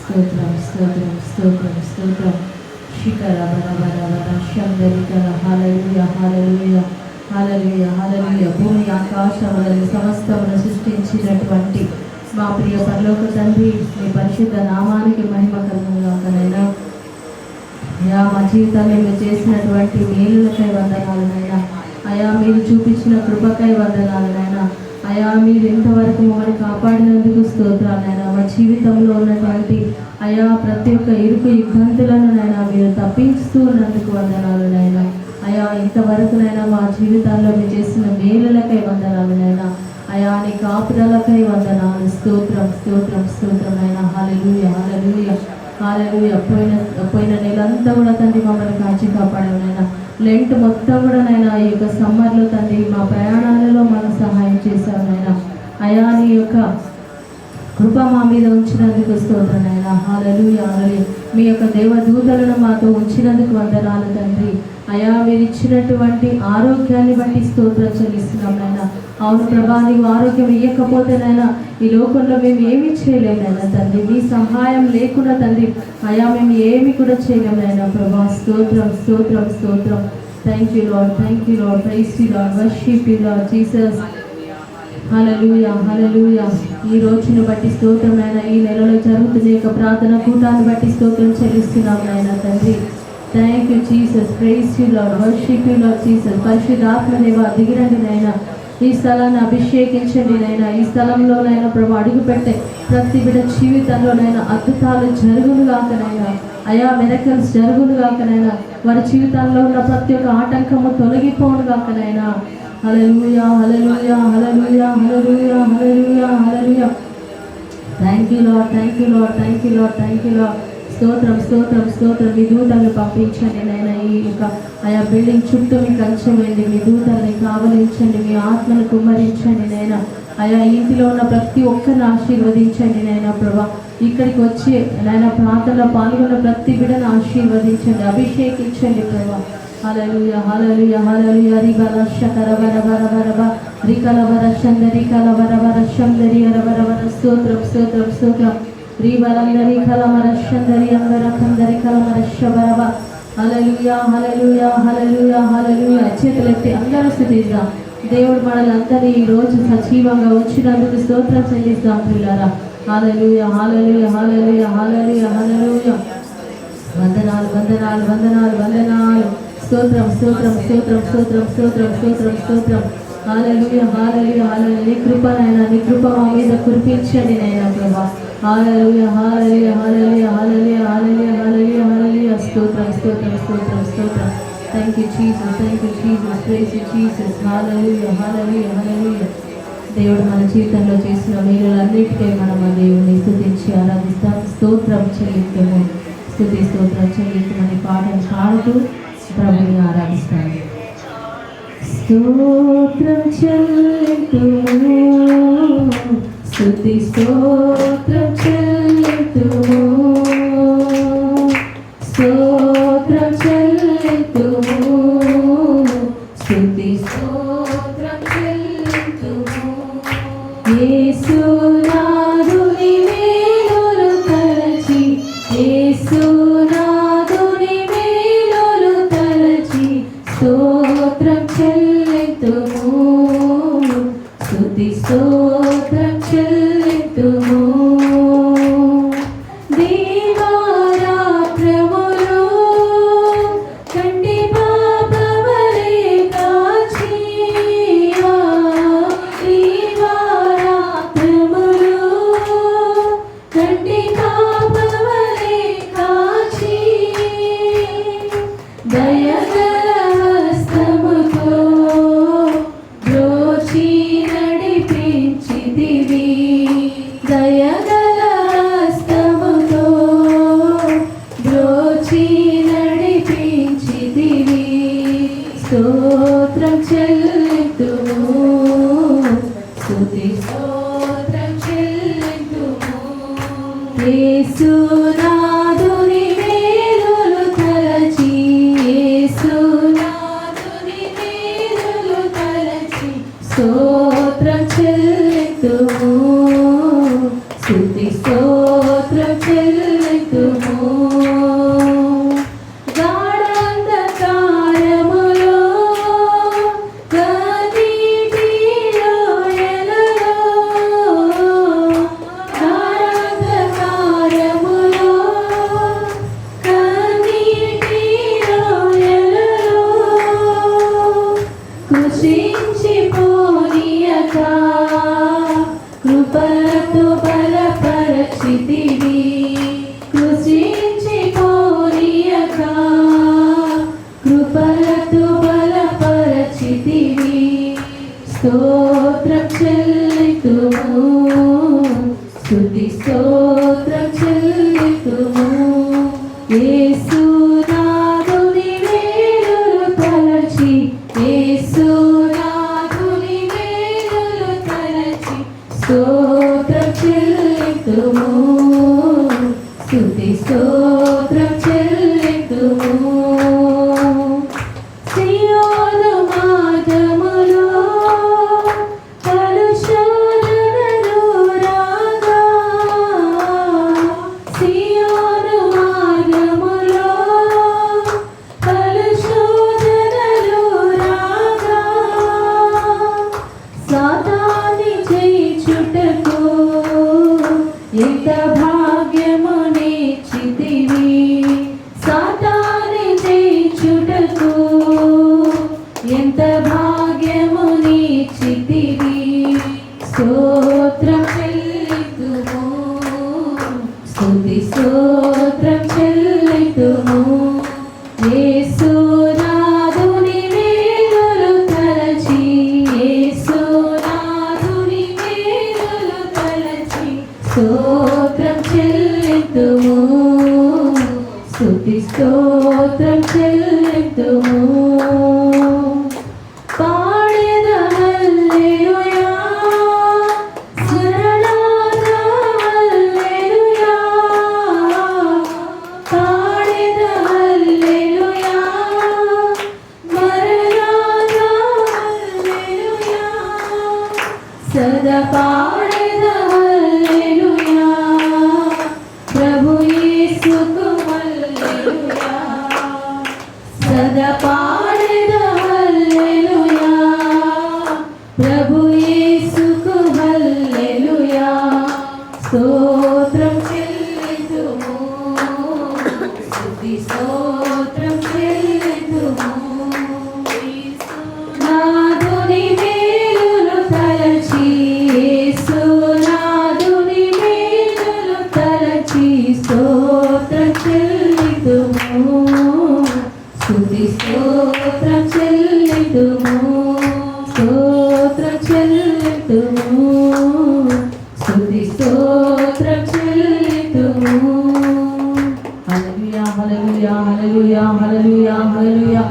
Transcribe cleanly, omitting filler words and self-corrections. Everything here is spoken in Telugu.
స్తోత్రం స్తోత్రం స్తోత్రం స్తోత్రం. శిఖర బరబర శందరికర. హల్లెలూయా హల్లెలూయా హల్లెలూయా హల్లెలూయా. భూమి ఆకాశములను సమస్తమును సృష్టించినటువంటి మా ప్రియ పరలోక తండ్రి, మీ పరిశుద్ధ నామానికి మహిమ కలుగుగాకనైనా. అయా మా జీవితాల్లో మీరు చేసినటువంటి మేలులకై వందనాలనైనా. అయా మీరు చూపించిన కృపకై వందనాలనైనా. అయా మీరు ఇంతవరకు మమ్మల్ని కాపాడినందుకు స్తోత్రాలైనా. మా జీవితంలో ఉన్నటువంటి అయా ప్రతి ఒక్క ఇరుకు ఇబ్బందులను నైనా మీరు తప్పిస్తూ ఉన్నందుకు వందనాలనైనా. అయా ఇంతవరకునైనా మా జీవితాల్లో మీరు చేసిన మేలులకై వందనాలనైనా. అయా నీ కాపుదలకై వందనాలు. స్తోత్రం స్తోత్రం స్తోత్రమైనా. హల్లెలూయా హల్లెలూయా హల్లెలూయా. పోయిన నెలంతా కూడా తండ్రి మమ్మల్ని కాచి కాపాడనైనా. లెంట్ మొత్తం కూడా నైనా ఈ యొక్క సమ్మర్లో తండ్రి మా ప్రయాణాలలో మాకు సహాయం చేశానైనా. అయా నీ యొక్క కృప మా మీద ఉంచినందుకు స్తోత్రనైనా. హల్లెలూయా హల్లెలూయా. మీ యొక్క దేవదూతలను మాతో ఉంచినందుకు వందనాలు తండ్రి. అయా మీరు ఇచ్చినటువంటి ఆరోగ్యాన్ని బట్టి స్తోత్రం చెల్లిస్తున్నాం నాయన. అవును ప్రభా, నీవు ఆరోగ్యం ఇవ్వకపోతేనైనా ఈ లోకంలో మేము ఏమీ చేయలేమైనా తండ్రి. మీ సహాయం లేకుండా తండ్రి అయా మేము ఏమి కూడా చేయలేమైనా ప్రభా. స్తోత్రం స్తోత్రం స్తోత్రం. Thank you lord, thank you lord, praise you lord, worship you lord Jesus. Hallelujah hallelujah. ఈ రోజును బట్టి స్తోత్రం నాయన. ఈ నెలలో జరుగుతున్న యొక్క ప్రార్థన కూటాన్ని బట్టి స్తోత్రం చెల్లిస్తున్నాం నాయన తండ్రి. Thank you Jesus, praise you lord, worship you lord Jesus. పరిశుద్ధాత్మదేవ దిగిరండి నాయన. ఈ స్థలాన్ని అభిషేకించండి నైనా. ఈ స్థలంలోనైనా ప్రభు అడుగు పెట్టే ప్రతి బిడ్డ జీవితంలోనైనా అద్భుతాలు జరుగును గాకనైనా. అయా మిరకల్స్ జరుగును గాకనైనా. వారి జీవితాల్లో ఉన్న ప్రతి ఒక్క ఆటంకము తొలగిపోను గాకనైనా. Hallelujah hallelujah hallelujah hallelujah hallelujah hallelujah. Thank you lord, thank you lord, thank you lord, thank you lord. స్తోత్రం స్తోత్రం స్తోత్రం. మీ దూతల్ని పంపించండి నైనా. ఈ యొక్క ఆయా బిల్డింగ్ చుట్టూ మీ కంచె వేయండి. మీ దూతల్ని కావలించండి. మీ ఆత్మను కుమ్మరించండి నైనా. ఆయా ఇంటిలో ఉన్న ప్రతి ఒక్కరిని ఆశీర్వదించండి నైనా ప్రభా. ఇక్కడికి వచ్చి నైనా ప్రార్థనలో పాల్గొన్న ప్రతి బిడ్డను ఆశీర్వదించండి, అభిషేకించండి ప్రభా. హల్లెలూయా హల్లెలూయా హల్లెలూయా. రిబల శకర బర బర బర బ రికల బర శందరి కల బర బర శందరి అర బర బర. స్తోత్రం స్తోత్రం స్తోత్రం. రీబలందరి కలమరశందరి అందర కందరి కలమరశబరబ. హల్లెలూయా హల్లెలూయా హల్లెలూయా హల్లెలూయా. చేతులెత్తి అందరూ స్తుతిద్దాం. దేవుడు మనలందరినీ ఈ రోజు సజీవంగా ఉంచినందుకు స్తోత్రం చెల్లిస్తాం ప్రియులారా. హల్లెలూయా హల్లెలూయా హల్లెలూయా హల్లెలూయా హల్లెలూయా. వందనాలు వందనాలు వందనాలు వందనాలు. స్తోత్రం స్తోత్రం స్తోత్రం స్తోత్రం స్తోత్రం స్తోత్రం స్తోత్రం. హల్లెలూయా హల్లెలూయా హల్లెలూయా. నీ కృప నైనా, నీ కృప మా మీద కురిపించండి నైనా ప్రభా. హల్లెలూయా hallelujah hallelujah hallelujah hallelujah hallelujah హల్లెలూయా. స్తోత్రం స్తోత్రం స్తోత్రం స్తోత్రం. Thank you Jesus, thank you Jesus, praise you Jesus. Hallelujah hallelujah hallelujah. దేవుడు మన జీవితంలో చేసిన మేలులన్నిటికీ మనం ఆ దేవుని స్తుతించి ఆరాధిస్తాం. స్తోత్రం చెల్లిస్తాము, స్తుతి స్తోత్రం చెల్లిస్తామని పాటలు పాడుతూ ప్రభుని ఆరాధిస్తాము. స్తోత్రం చెల్లింతుము, స్తుతి స్తోత్రం చెల్లింతుము, స్తోత్రం చెల్లింతుము, స్తుతి స్తోత్రం చెల్లింతుము. యేసునాథుని మేలులు తలచి, యేసునాథుని మేలులు తలచి స్తోత్రం చెల్లింతుము, స్తుతి స్తోత్రం చెల్లింతుము. దీవారాత్రములు కంటి పాపవలె కాచి, దీవారాత్రములు కంటి పాపవలె కాచి, దయగల హస్తముతో బ్రోచి నడిపించితివి, దయగల హస్తముతో బ్రోచి నడిపించితివి. స్తోత్రం చెల్లింతుము, స్తుతి స్తోత్రం చెల్లింతుము. యేసునాథుని మేలులు తలచి, యేసునాథుని మేలులు తలచి స్తోత్రం చెల్లింతుము, స్తుతి స్తోత్రం చెల్లింతుము. కృషించిపోనీయక కృపలతో బలపరచితివి. స్తోత్రం చెల్లితుము, స్తుతి స్తోత్రం చెల్లితుము. యేసునాథుని వేలులు తలచి, యేసునాథుని వేలులు తలచి స్తోత్రం చెల్లితుము, స్తుతి స్తోత్రం చెల్లితుము. సియోను మార్గములో కలుషాలను రాగా, సియోను మార్గములో కలుషాలను రాగా, సాతాన్ని జయించుటకు ఎంత భాగ్యమునిచ్చితివి. సాతాన్ని జయించుటకు ఎంత భాగ్యమునిచ్చితివి. స్తోత్రం చెల్లితుము, స్తుతి స్తోత్రం చెల్లితుము. యేసునాథుని వేలులు తలచి, యేసునాథుని వేలులు తలచి స్తోత్రం చెల్లితుము, స్తుతి స్తోత్రం చెల్లితుము. పాడెద హల్లెలూయా, శరణాగత హల్లెలూయా. పాడెద హల్లెలూయా, మరణాగత హల్లెలూయా. సదా పాడెద హల్లెలూయా, ప్రభు యేసుకు హల్లెలూయా. సదా పాడెద హల్లెలూయా, ప్రభు యేసుకు హల్లెలూయా. స్తోత్రం చెల్లితుము, స్తుతి స్తోత్రం చెల్లితుము. నాదుని వేలులు తలచి, యేసునాథుని వేలులు తలచి స్తోత్రం చెల్లితుము, స్తుతి స్తోత్రం చెల్లితుము. స్తోత్రం చెల్లితుము, స్తుతి స్తోత్రం చెల్లితుము. హల్లెలూయా హల్లెలూయా హల్లెలూయా హల్లెలూయా హల్లెలూయా హల్లెలూయా